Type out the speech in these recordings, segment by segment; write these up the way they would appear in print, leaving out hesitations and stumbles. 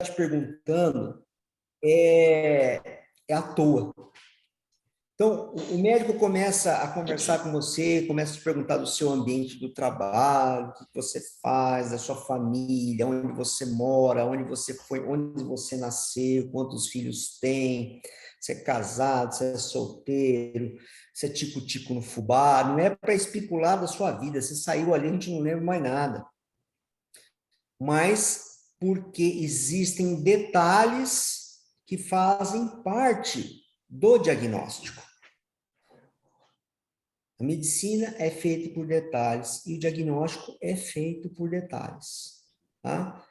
te perguntando é à toa. Então, o médico começa a conversar com você, começa a te perguntar do seu ambiente do trabalho, o que você faz, da sua família, onde você mora, onde você foi, onde você nasceu, quantos filhos tem, se é casado, se é solteiro, se é tico-tico no fubá. Não é para especular da sua vida, você saiu ali, a gente não lembra mais nada. Mas porque existem detalhes que fazem parte do diagnóstico. A medicina é feita por detalhes e o diagnóstico é feito por detalhes. Tá?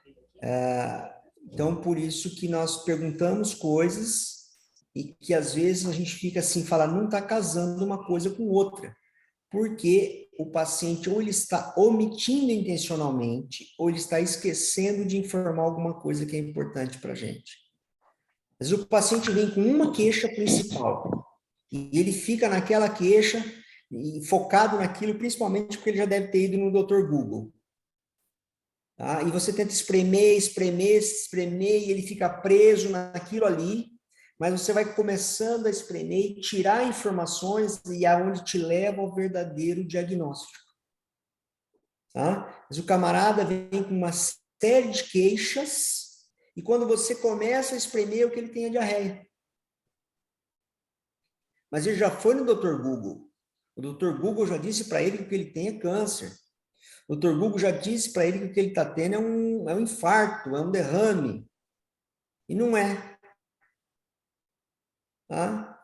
Então, por isso que nós perguntamos coisas e que às vezes a gente fica assim, fala, não está casando uma coisa com outra. Porque o paciente ou ele está omitindo intencionalmente ou ele está esquecendo de informar alguma coisa que é importante para a gente. Às vezes o paciente vem com uma queixa principal e ele fica naquela queixa e focado naquilo, principalmente porque ele já deve ter ido no Dr. Google. Tá? E você tenta espremer, espremer, espremer, e ele fica preso naquilo ali, mas você vai começando a espremer e tirar informações e aonde te leva ao verdadeiro diagnóstico. Tá? Mas o camarada vem com uma série de queixas e quando você começa a espremer, o que ele tem é diarreia. Mas ele já foi no Dr. Google. O Dr. Google já disse para ele que o que ele tem é câncer. O Dr. Google já disse para ele que o que ele está tendo é um infarto, é um derrame. E não é. Tá?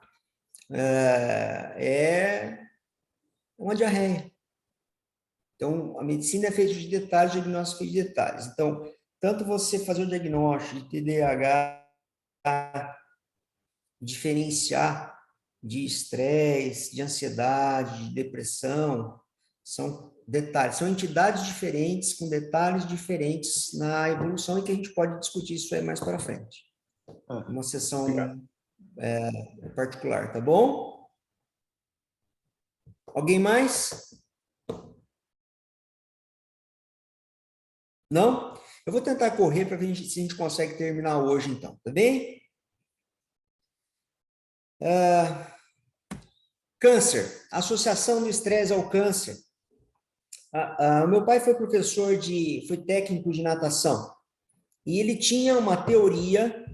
É uma diarreia. Então, a medicina é feita de detalhes, o diagnóstico é feito de detalhes. Então, tanto você fazer o diagnóstico de TDAH, diferenciar de estresse, de ansiedade, de depressão, são detalhes, são entidades diferentes, com detalhes diferentes na evolução e que a gente pode discutir isso aí mais para frente. Uma sessão particular, tá bom? Alguém mais? Não? Eu vou tentar correr para ver se a gente consegue terminar hoje, então, tá bem? Câncer, associação do estresse ao câncer. Meu pai foi foi técnico de natação, e ele tinha uma teoria,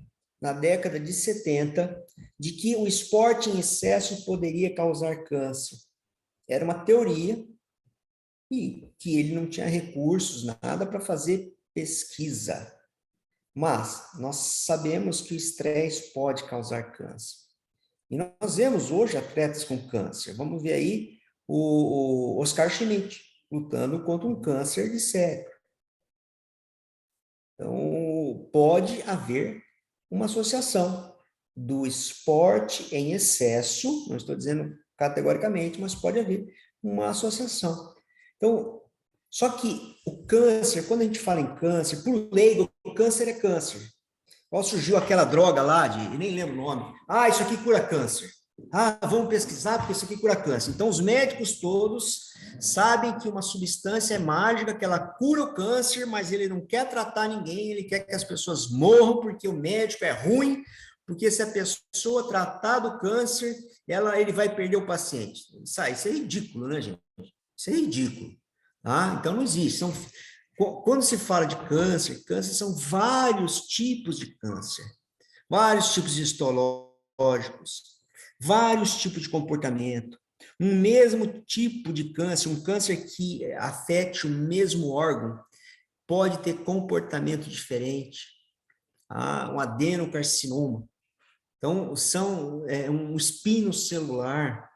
na década de 70, de que o esporte em excesso poderia causar câncer. Era uma teoria, e que ele não tinha recursos, nada para fazer pesquisa. Mas nós sabemos que o estresse pode causar câncer. E nós vemos hoje atletas com câncer. Vamos ver aí o Oscar Schmidt lutando contra um câncer de cérebro. Então, pode haver uma associação do esporte em excesso, não estou dizendo categoricamente, mas pode haver uma associação. Então, só que o câncer, quando a gente fala em câncer, por leigo, o câncer é câncer. Qual surgiu aquela droga lá de, nem lembro o nome. Isso aqui cura câncer. Vamos pesquisar porque isso aqui cura câncer. Então, os médicos todos sabem que uma substância é mágica, que ela cura o câncer, mas ele não quer tratar ninguém, ele quer que as pessoas morram porque o médico é ruim, porque se a pessoa tratar do câncer, ele vai perder o paciente. Isso é ridículo, né, gente? Isso é ridículo. Então, não existe. Quando se fala de câncer, são vários tipos de câncer, vários tipos de histológicos, vários tipos de comportamento. Um mesmo tipo de câncer, um câncer que afete o mesmo órgão, pode ter comportamento diferente. Um adenocarcinoma. Então, são um espino celular,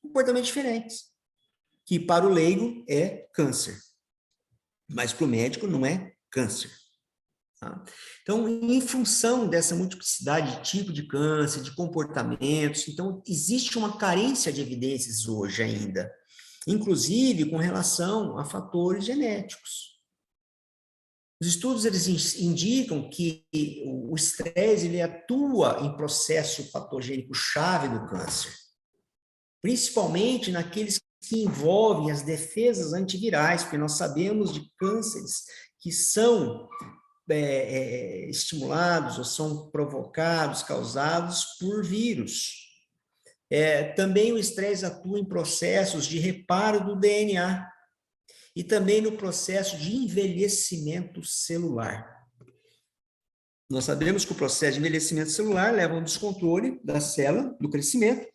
comportamentos diferentes, que para o leigo é câncer. Mas para o médico não é câncer. Tá? Então, em função dessa multiplicidade de tipo de câncer, de comportamentos, então existe uma carência de evidências hoje ainda, inclusive com relação a fatores genéticos. Os estudos eles indicam que o estresse ele atua em processo patogênico chave do câncer, principalmente naqueles que envolvem as defesas antivirais, porque nós sabemos de cânceres que são estimulados ou são provocados, causados por vírus. Também o estresse atua em processos de reparo do DNA e também no processo de envelhecimento celular. Nós sabemos que o processo de envelhecimento celular leva a um descontrole da célula, do crescimento,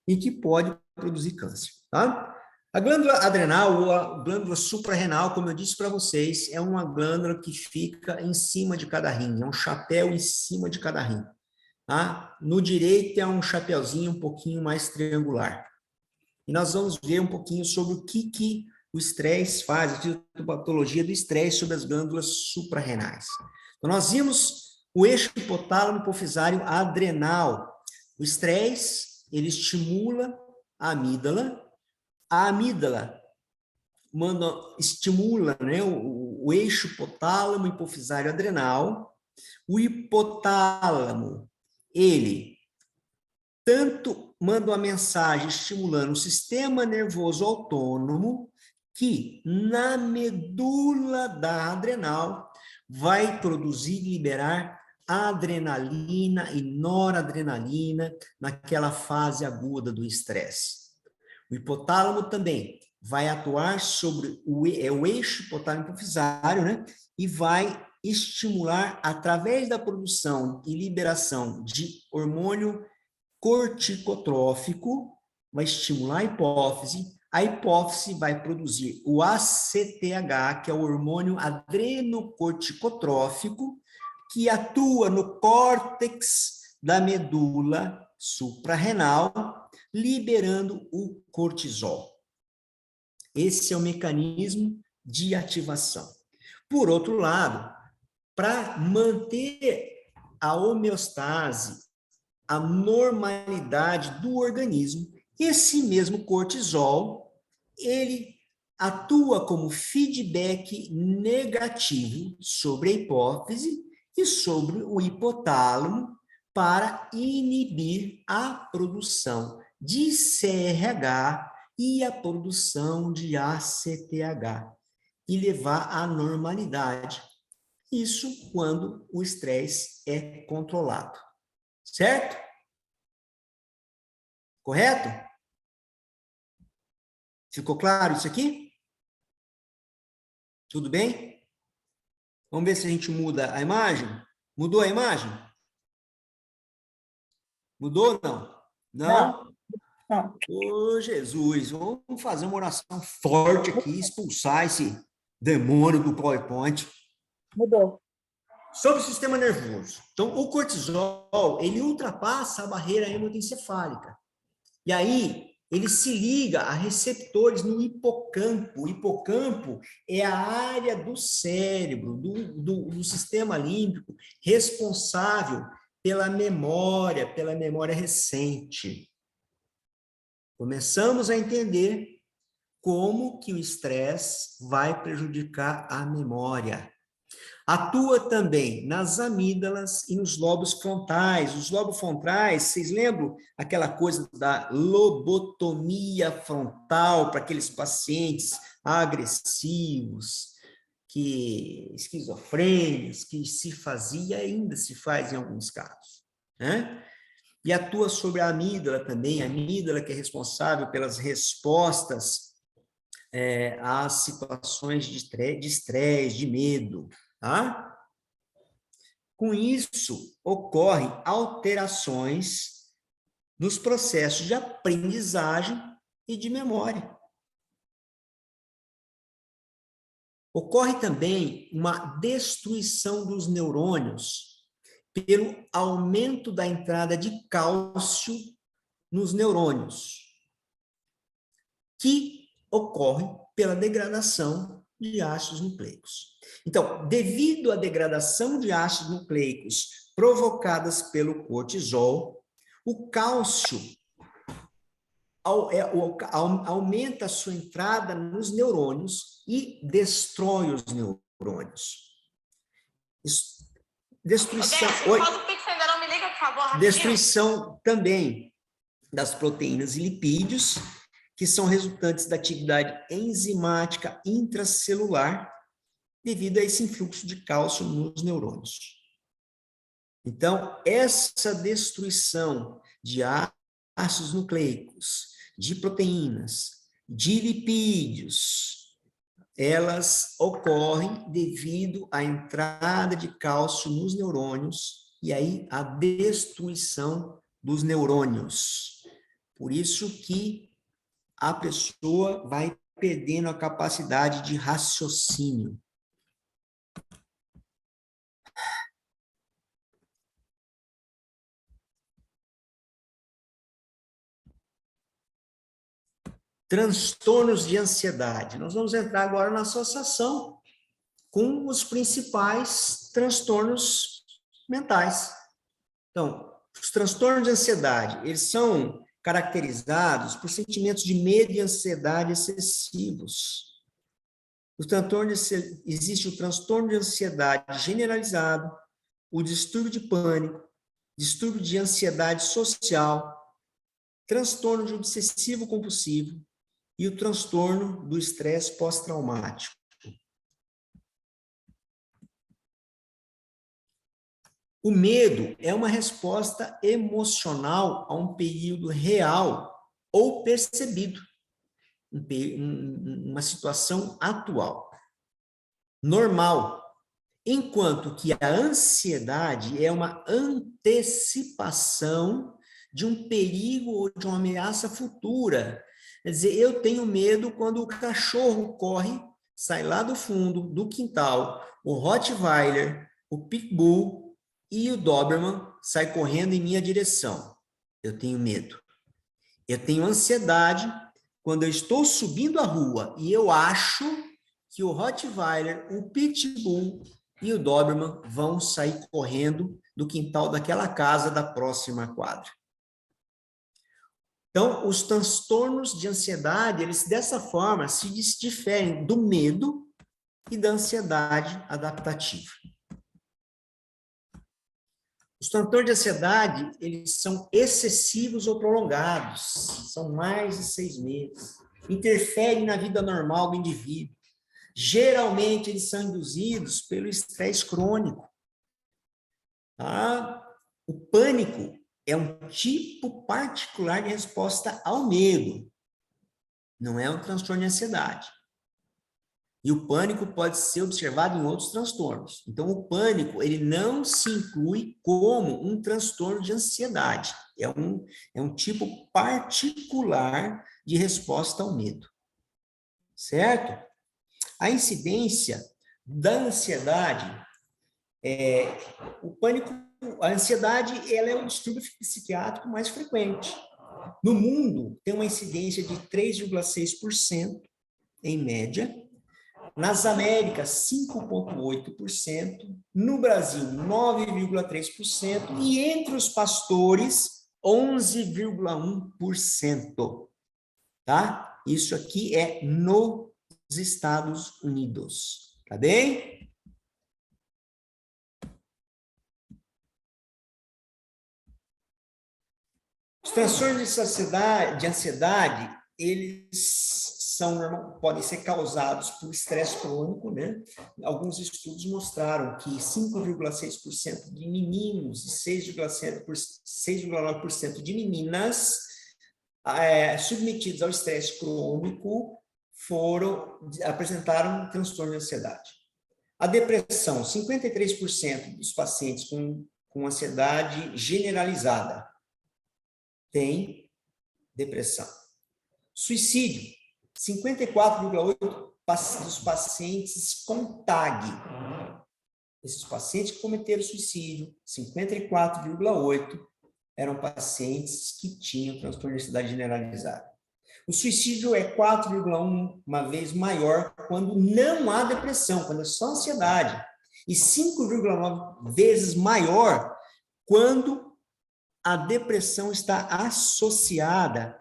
e que pode produzir câncer, tá? A glândula adrenal ou a glândula suprarrenal, como eu disse para vocês, é uma glândula que fica em cima de cada rim, é um chapéu em cima de cada rim, tá? No direito é um chapéuzinho um pouquinho mais triangular. E nós vamos ver um pouquinho sobre o que o estresse faz, a fisiopatologia do estresse sobre as glândulas suprarrenais. Então, nós vimos o eixo hipotálamo hipofisário adrenal. O estresse, ele estimula a amígdala estimula, né, o eixo hipotálamo hipofisário adrenal. O hipotálamo, ele tanto manda uma mensagem estimulando o sistema nervoso autônomo, que na medula da adrenal vai produzir e liberar adrenalina e noradrenalina naquela fase aguda do estresse. O hipotálamo também vai atuar sobre o eixo hipotálamo hipofisário, né? E vai estimular, através da produção e liberação de hormônio corticotrófico, vai estimular a hipófise vai produzir o ACTH, que é o hormônio adrenocorticotrófico, que atua no córtex da medula suprarrenal, liberando o cortisol. Esse é o mecanismo de ativação. Por outro lado, para manter a homeostase, a normalidade do organismo, esse mesmo cortisol, ele atua como feedback negativo sobre a hipófise e sobre o hipotálamo para inibir a produção de CRH e a produção de ACTH e levar à normalidade. Isso quando o estresse é controlado. Certo? Correto? Ficou claro isso aqui? Tudo bem? Vamos ver se a gente muda a imagem. Mudou a imagem? Mudou ou não? Não? Não. Ô, Jesus, vamos fazer uma oração forte aqui, expulsar esse demônio do PowerPoint. Mudou. Sobre o sistema nervoso. Então, o cortisol, ele ultrapassa a barreira hemoencefálica. E aí, ele se liga a receptores no hipocampo. O hipocampo é a área do cérebro, do sistema límbico, responsável pela memória recente. Começamos a entender como que o estresse vai prejudicar a memória. Atua também nas amígdalas e nos lobos frontais. Os lobos frontais, vocês lembram aquela coisa da lobotomia frontal para aqueles pacientes agressivos, esquizofrênicos, que se fazia e ainda se faz em alguns casos, né? E atua sobre a amígdala também, a amígdala que é responsável pelas respostas às situações de estresse, de medo, tá? Com isso, ocorrem alterações nos processos de aprendizagem e de memória. Ocorre também uma destruição dos neurônios pelo aumento da entrada de cálcio nos neurônios, que ocorre pela degradação de ácidos nucleicos. Então, devido à degradação de ácidos nucleicos provocadas pelo cortisol, o cálcio aumenta a sua entrada nos neurônios e destrói os neurônios. Destruição, destruição também das proteínas e lipídios, que são resultantes da atividade enzimática intracelular devido a esse influxo de cálcio nos neurônios. Então, essa destruição de ácidos nucleicos, de proteínas, de lipídios, elas ocorrem devido à entrada de cálcio nos neurônios e aí a destruição dos neurônios. Por isso que a pessoa vai perdendo a capacidade de raciocínio. Transtornos de ansiedade. Nós vamos entrar agora na associação com os principais transtornos mentais. Então, os transtornos de ansiedade, eles são caracterizados por sentimentos de medo e ansiedade excessivos. Existe o transtorno de ansiedade generalizado, o distúrbio de pânico, distúrbio de ansiedade social, transtorno de obsessivo compulsivo e o transtorno do estresse pós-traumático. O medo é uma resposta emocional a um período real ou percebido, uma situação atual, normal, enquanto que a ansiedade é uma antecipação de um perigo ou de uma ameaça futura. Quer dizer, eu tenho medo quando o cachorro corre, sai lá do fundo, do quintal, o Rottweiler, o Pitbull e o Doberman sai correndo em minha direção. Eu tenho medo. Eu tenho ansiedade quando eu estou subindo a rua e eu acho que o Rottweiler, o Pitbull e o Doberman vão sair correndo do quintal daquela casa da próxima quadra. Então, os transtornos de ansiedade, eles dessa forma se diferem do medo e da ansiedade adaptativa. Os transtornos de ansiedade, eles são excessivos ou prolongados, são mais de 6 meses, interferem na vida normal do indivíduo. Geralmente, eles são induzidos pelo estresse crônico. Tá? O pânico é um tipo particular de resposta ao medo. Não é um transtorno de ansiedade. E o pânico pode ser observado em outros transtornos. Então, o pânico, ele não se inclui como um transtorno de ansiedade. É um tipo particular de resposta ao medo. Certo? A incidência da ansiedade, o pânico, a ansiedade, ela é um distúrbio psiquiátrico mais frequente. No mundo, tem uma incidência de 3,6% em média. Nas Américas, 5,8%. No Brasil, 9,3%. E entre os pastores, 11,1%. Tá? Isso aqui é nos Estados Unidos. Tá bem? Os transtornos de ansiedade, eles podem ser causados por estresse crônico, né? Alguns estudos mostraram que 5,6% de meninos e 6,9% de meninas submetidos ao estresse crônico apresentaram transtorno de ansiedade. A depressão, 53% dos pacientes com ansiedade generalizada tem depressão. Suicídio, 54,8% dos pacientes com TAG. Esses pacientes que cometeram suicídio, 54,8% eram pacientes que tinham transtorno de ansiedade generalizada. O suicídio é 4,1 vez maior quando não há depressão, quando é só ansiedade. E 5,9 vezes maior quando a depressão está associada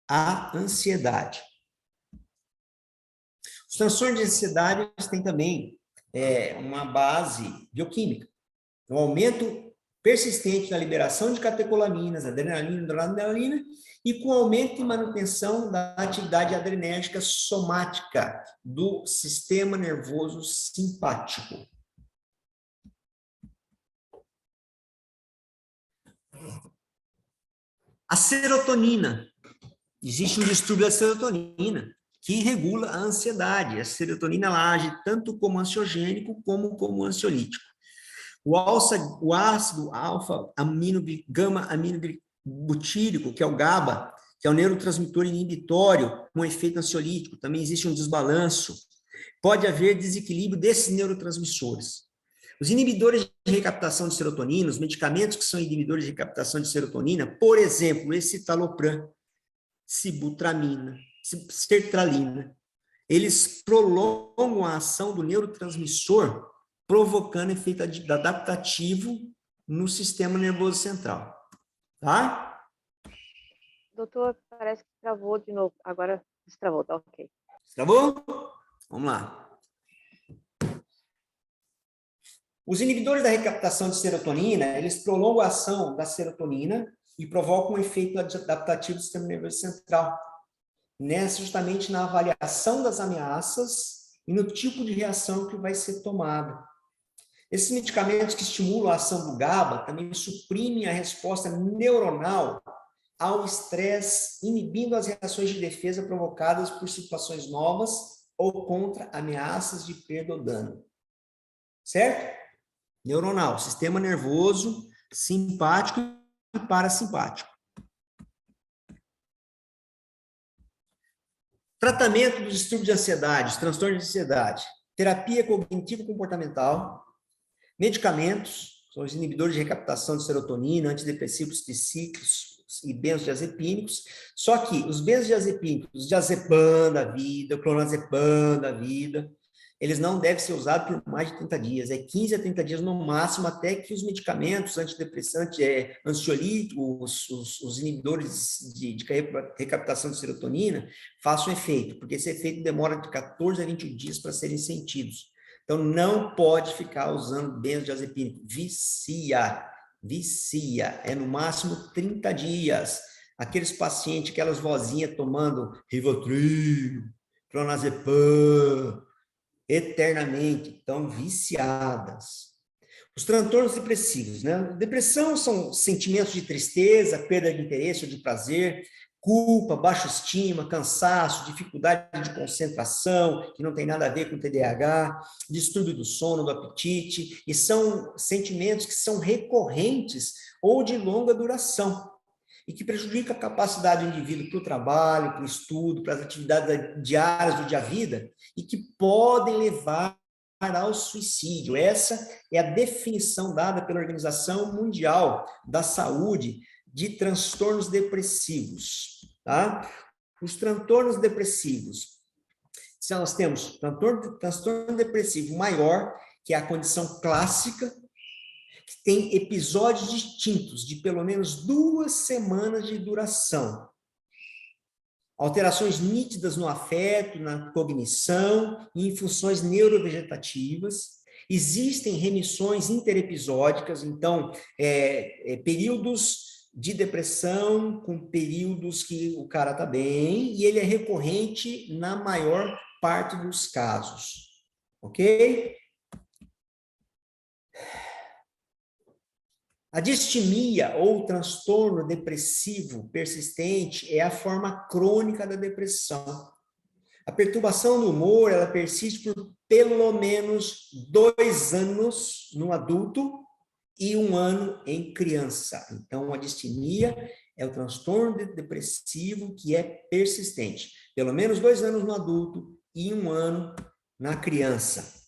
à ansiedade. Os transtornos de ansiedade têm também uma base bioquímica. O aumento persistente na liberação de catecolaminas, adrenalina, noradrenalina, e com aumento e manutenção da atividade adrenérgica somática do sistema nervoso simpático. A serotonina. Existe um distúrbio da serotonina que regula a ansiedade. A serotonina ela age tanto como ansiogênico como ansiolítico. O ácido alfa-gama-aminobutírico, que é o GABA, que é o neurotransmissor inibitório com efeito ansiolítico, também existe um desbalanço. Pode haver desequilíbrio desses neurotransmissores. Os inibidores de recaptação de serotonina, os medicamentos que são inibidores de recaptação de serotonina, por exemplo, escitalopram, sibutramina, sertralina, eles prolongam a ação do neurotransmissor, provocando efeito adaptativo no sistema nervoso central. Tá? Doutor, parece que travou de novo. Agora destravou, tá ok. Travou? Vamos lá. Os inibidores da recaptação de serotonina, eles prolongam a ação da serotonina e provocam um efeito adaptativo do sistema nervoso central, justamente na avaliação das ameaças e no tipo de reação que vai ser tomada. Esses medicamentos que estimulam a ação do GABA também suprimem a resposta neuronal ao estresse, inibindo as reações de defesa provocadas por situações novas ou contra ameaças de perda ou dano. Certo? Neuronal, sistema nervoso simpático e parasimpático. Tratamento do distúrbio de ansiedade, transtorno de ansiedade, terapia cognitivo-comportamental, medicamentos, são os inibidores de recaptação de serotonina, antidepressivos tricíclicos e benzodiazepínicos, só que os benzodiazepínicos, os diazepam da vida, o clonazepam da vida, eles não devem ser usados por mais de 30 dias, é 15 a 30 dias no máximo, até que os medicamentos antidepressantes, ansiolíticos, os inibidores de recaptação de serotonina façam efeito, porque esse efeito demora de 14 a 20 dias para serem sentidos. Então, não pode ficar usando benzodiazepínico, vicia, é no máximo 30 dias. Aqueles pacientes, aquelas vozinhas tomando Rivotril, clonazepam, eternamente, estão viciadas. Os transtornos depressivos, né? Depressão são sentimentos de tristeza, perda de interesse ou de prazer, culpa, baixa estima, cansaço, dificuldade de concentração, que não tem nada a ver com TDAH, distúrbio do sono, do apetite, e são sentimentos que são recorrentes ou de longa duração, e que prejudicam a capacidade do indivíduo para o trabalho, para o estudo, para as atividades diárias do dia a vida, e que podem levar ao suicídio. Essa é a definição dada pela Organização Mundial da Saúde de transtornos depressivos, tá? Os transtornos depressivos, se nós temos transtorno depressivo maior, que é a condição clássica, que tem episódios distintos de pelo menos 2 semanas de duração. Alterações nítidas no afeto, na cognição e em funções neurovegetativas. Existem remissões interepisódicas, então, períodos de depressão com períodos que o cara está bem, e ele é recorrente na maior parte dos casos. Ok? A distimia ou transtorno depressivo persistente é a forma crônica da depressão. A perturbação do humor, ela persiste por pelo menos 2 anos no adulto e 1 ano em criança. Então, a distimia é o transtorno depressivo que é persistente. Pelo menos 2 anos no adulto e 1 ano na criança.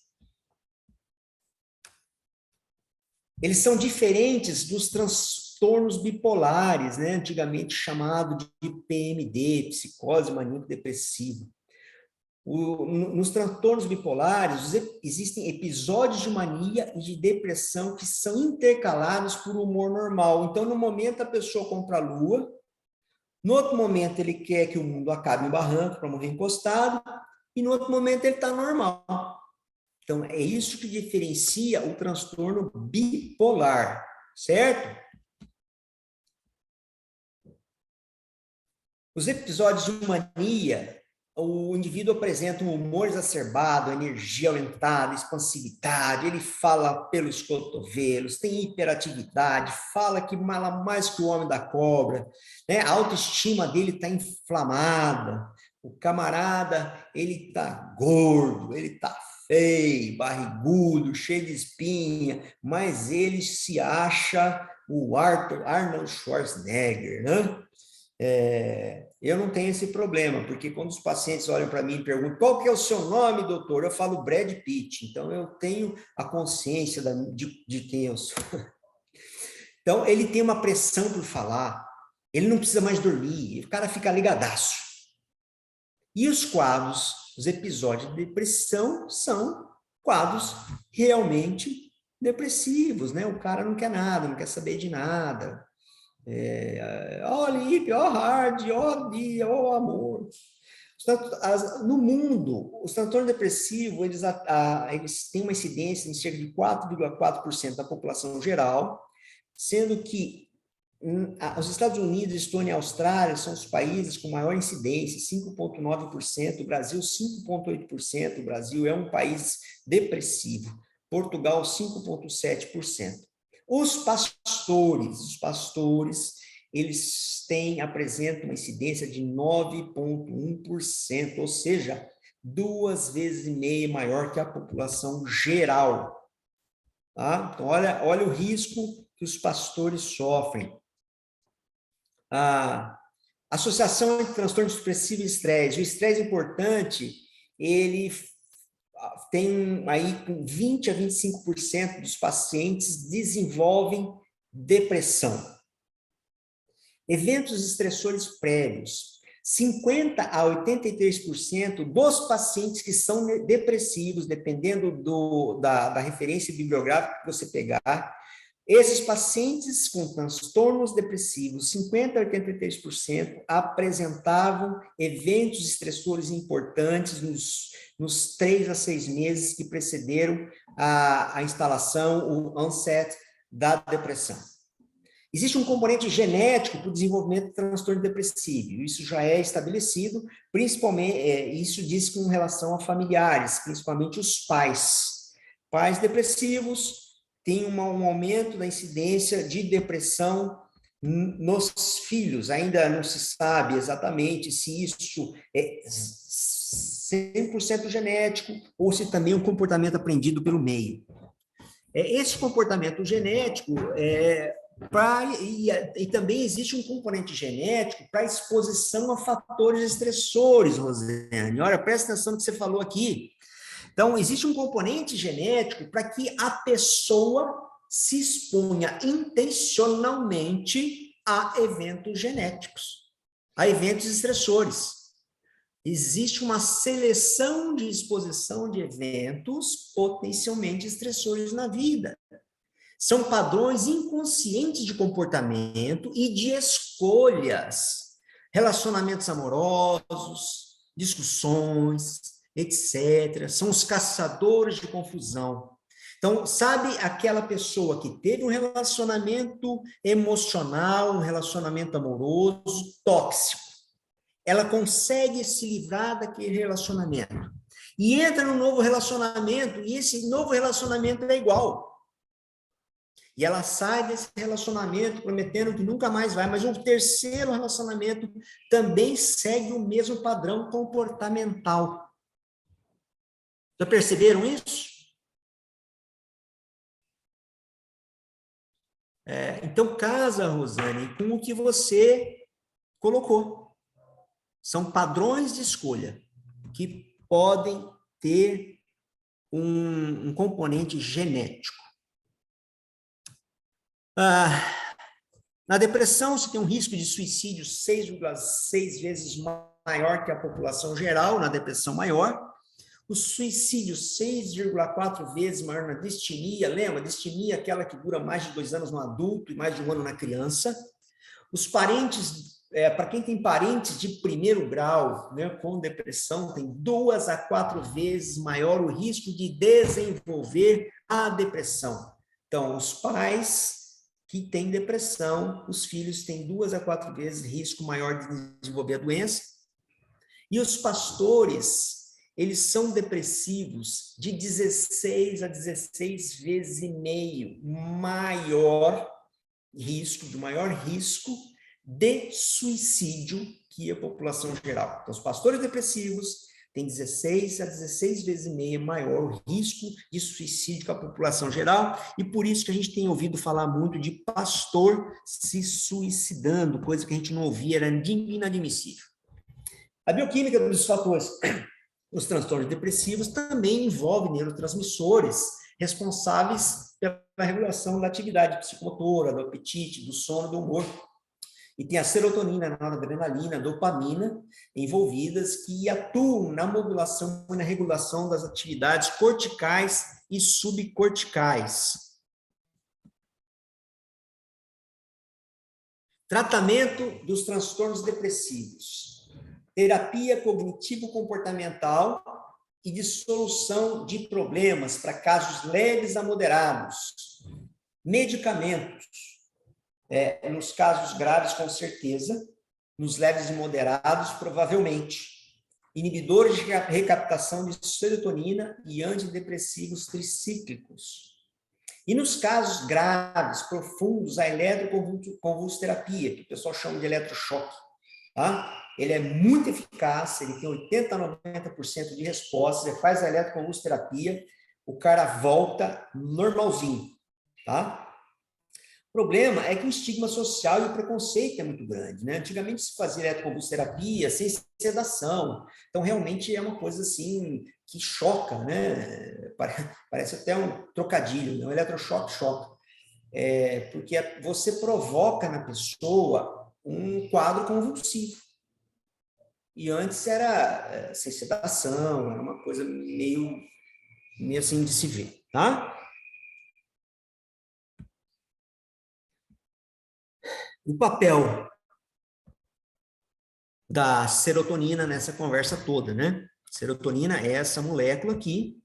Eles são diferentes dos transtornos bipolares, né? Antigamente chamado de PMD, psicose maníaco-depressiva. Nos transtornos bipolares, existem episódios de mania e de depressão que são intercalados por humor normal. Então, no momento, a pessoa compra a lua, no outro momento, ele quer que o mundo acabe no barranco para morrer encostado, e no outro momento, ele está normal. Então, é isso que diferencia o transtorno bipolar. certo? Os episódios de mania, o indivíduo apresenta um humor exacerbado, energia aumentada, expansividade, ele fala pelos cotovelos, tem hiperatividade, fala que mala mais que o homem da cobra, né? A autoestima dele está inflamada, o camarada, ele está gordo, ele está feio, barrigudo, cheio de espinha, mas ele se acha o Arnold Schwarzenegger, né? Eu não tenho esse problema, porque quando os pacientes olham para mim e perguntam qual que é o seu nome, doutor, eu falo Brad Pitt, então eu tenho a consciência de quem eu sou. Então, ele tem uma pressão por falar, ele não precisa mais dormir, o cara fica ligadaço. E os quadros, os episódios de depressão são quadros realmente depressivos, né? O cara não quer nada, não quer saber de nada. Ó Lipe, ó Hard, ó Dia, ó Amor. No mundo, os transtornos depressivos, eles têm uma incidência em cerca de 4,4% da população geral, sendo que os Estados Unidos, Estônia e Austrália são os países com maior incidência, 5,9%, o Brasil 5,8%, o Brasil é um país depressivo, Portugal 5,7%. Os pastores, eles apresentam uma incidência de 9,1%, ou seja, 2,5 vezes maior que a população geral. Tá? Então, olha o risco que os pastores sofrem. A associação entre transtorno depressivo e estresse. O estresse importante, ele tem aí com 20 a 25% dos pacientes desenvolvem depressão. Eventos estressores prévios. 50 a 83% dos pacientes que são depressivos, dependendo da referência bibliográfica que você pegar, esses pacientes com transtornos depressivos, 50 a 83%, apresentavam eventos estressores importantes nos 3 a 6 meses que precederam a instalação, o onset da depressão. Existe um componente genético para o desenvolvimento do transtorno depressivo, isso já é estabelecido, principalmente, isso diz com relação a familiares, principalmente os pais. Pais depressivos têm um aumento da incidência de depressão nos filhos, ainda não se sabe exatamente se isso é 100% genético ou se também é um comportamento aprendido pelo meio. Esse comportamento genético e também existe um componente genético para exposição a fatores estressores, Rosiane. Olha, presta atenção no que você falou aqui. Então, existe um componente genético para que a pessoa se exponha intencionalmente a eventos genéticos, a eventos estressores. Existe uma seleção de exposição de eventos potencialmente estressores na vida. São padrões inconscientes de comportamento e de escolhas, relacionamentos amorosos, discussões, etc. São os caçadores de confusão. Então, sabe aquela pessoa que teve um relacionamento emocional, um relacionamento amoroso tóxico? Ela consegue se livrar daquele relacionamento. E entra num novo relacionamento, e esse novo relacionamento é igual. E ela sai desse relacionamento prometendo que nunca mais vai, mas o terceiro relacionamento também segue o mesmo padrão comportamental. Já perceberam isso? Então, casa, Rosane, com o que você colocou. São padrões de escolha que podem ter um componente genético. Na depressão, você tem um risco de suicídio 6,6 vezes maior que a população geral, na depressão maior. O suicídio 6,4 vezes maior na distimia. Lembra? Distimia é aquela que dura mais de 2 anos no adulto e mais de 1 ano na criança. Os parentes, para quem tem parentes de primeiro grau, né, com depressão, tem 2 a 4 vezes maior o risco de desenvolver a depressão. Então, os pais que têm depressão, os filhos têm 2 a 4 vezes risco maior de desenvolver a doença. E os pastores, eles são depressivos de 16 a 16 vezes e meio maior risco, de maior risco de suicídio que a população geral. Então, os pastores depressivos têm 16 a 16 vezes e meia maior o risco de suicídio que a população geral, e por isso que a gente tem ouvido falar muito de pastor se suicidando, coisa que a gente não ouvia, era inadmissível. A bioquímica dos fatores, os transtornos depressivos, também envolve neurotransmissores responsáveis pela regulação da atividade psicomotora, do apetite, do sono, do humor. E tem a serotonina, a noradrenalina, a dopamina envolvidas que atuam na modulação e na regulação das atividades corticais e subcorticais. Tratamento dos transtornos depressivos. Terapia cognitivo-comportamental e de solução de problemas para casos leves a moderados. Medicamentos. Nos casos graves, com certeza. Nos leves e moderados, provavelmente. Inibidores de recaptação de serotonina e antidepressivos tricíclicos. E nos casos graves, profundos, a eletroconvulsoterapia, que o pessoal chama de eletrochoque. Tá? Ele é muito eficaz, ele tem 80 a 90% de resposta, você faz a eletroconvulsoterapia, o cara volta normalzinho. Tá? O problema é que o estigma social e o preconceito é muito grande, né? Antigamente se fazia eletroconvulsoterapia sem sedação, então realmente é uma coisa assim que choca, né? Parece até um trocadilho, né? Um eletrochoque choca, porque você provoca na pessoa um quadro convulsivo. E antes era sem sedação, era uma coisa meio assim de se ver, tá? O papel da serotonina nessa conversa toda, né? Serotonina é essa molécula aqui.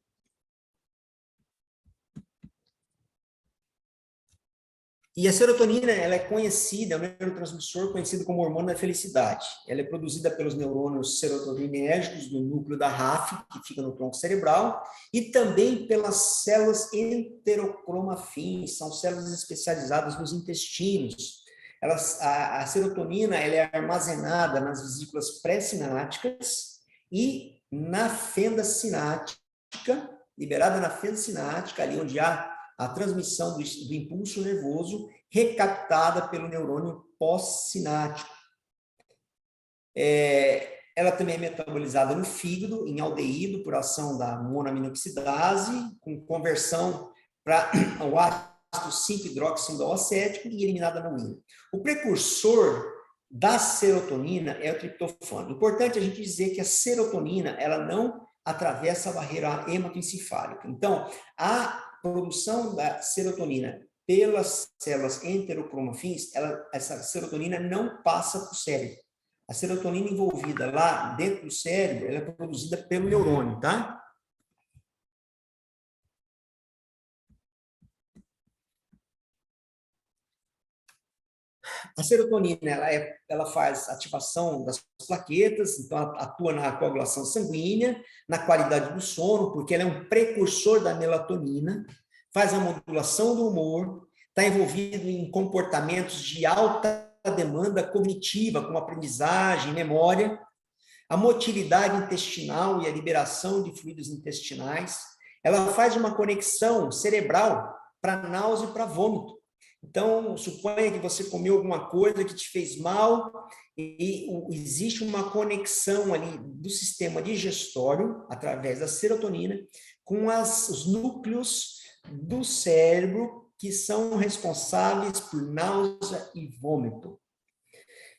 E a serotonina, ela é conhecida, é um neurotransmissor conhecido como hormônio da felicidade. Ela é produzida pelos neurônios serotoninérgicos do núcleo da RAF, que fica no tronco cerebral, e também pelas células enterocromafins, são células especializadas nos intestinos. A serotonina ela é armazenada nas vesículas pré-sinápticas e na fenda sináptica, liberada na fenda sináptica, ali onde há a transmissão do impulso nervoso recaptada pelo neurônio pós-sináptico. Ela também é metabolizada no fígado, em aldeído, por ação da monoaminoxidase, com conversão para o ácido 5-hidroxiindolacético e eliminada na urina. O precursor da serotonina é o triptofano. Importante a gente dizer que a serotonina ela não atravessa a barreira hematoencefálica. Então, a produção da serotonina pelas células enterocromafins, essa serotonina não passa para o cérebro. A serotonina envolvida lá dentro do cérebro, ela é produzida pelo neurônio, tá? A serotonina, ela faz ativação das plaquetas, então atua na coagulação sanguínea, na qualidade do sono, porque ela é um precursor da melatonina, faz a modulação do humor, está envolvido em comportamentos de alta demanda cognitiva, como aprendizagem, memória, a motilidade intestinal e a liberação de fluidos intestinais. Ela faz uma conexão cerebral para náusea e para vômito. Então, suponha que você comeu alguma coisa que te fez mal e existe uma conexão ali do sistema digestório, através da serotonina, com os núcleos do cérebro que são responsáveis por náusea e vômito.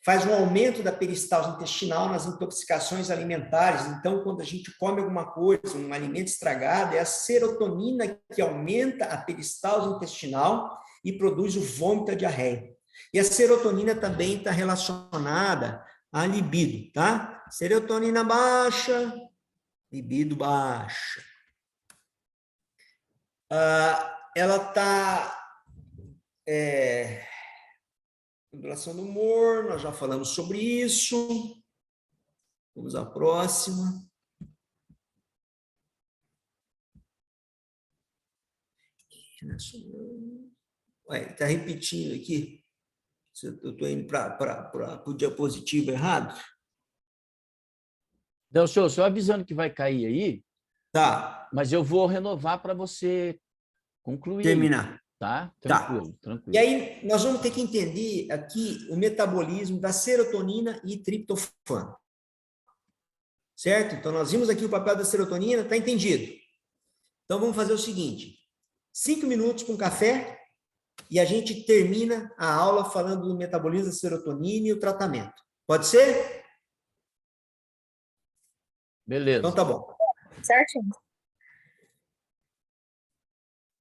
Faz um aumento da peristalse intestinal nas intoxicações alimentares. Então, quando a gente come alguma coisa, um alimento estragado, é a serotonina que aumenta a peristalse intestinal e produz o vômito e a diarreia. E a serotonina também está relacionada à libido, tá? Serotonina baixa, libido baixa. Ela está Modulação do humor, nós já falamos sobre isso. Vamos à próxima. Está repetindo aqui. Eu estou indo para o diapositivo errado. Não, senhor, só avisando que vai cair aí, Tá, mas eu vou renovar para você concluir aí, terminar. tá? Tá. Tranquilo, E tranquilo. aí, nós vamos ter que entender aqui o metabolismo da serotonina e triptofano. Certo? Então, nós vimos aqui o papel da serotonina, tá entendido? Então, vamos fazer o seguinte: 5 minutos com café e a gente termina a aula falando do metabolismo da serotonina e o tratamento. Pode ser? Beleza. Então, tá bom. Certinho.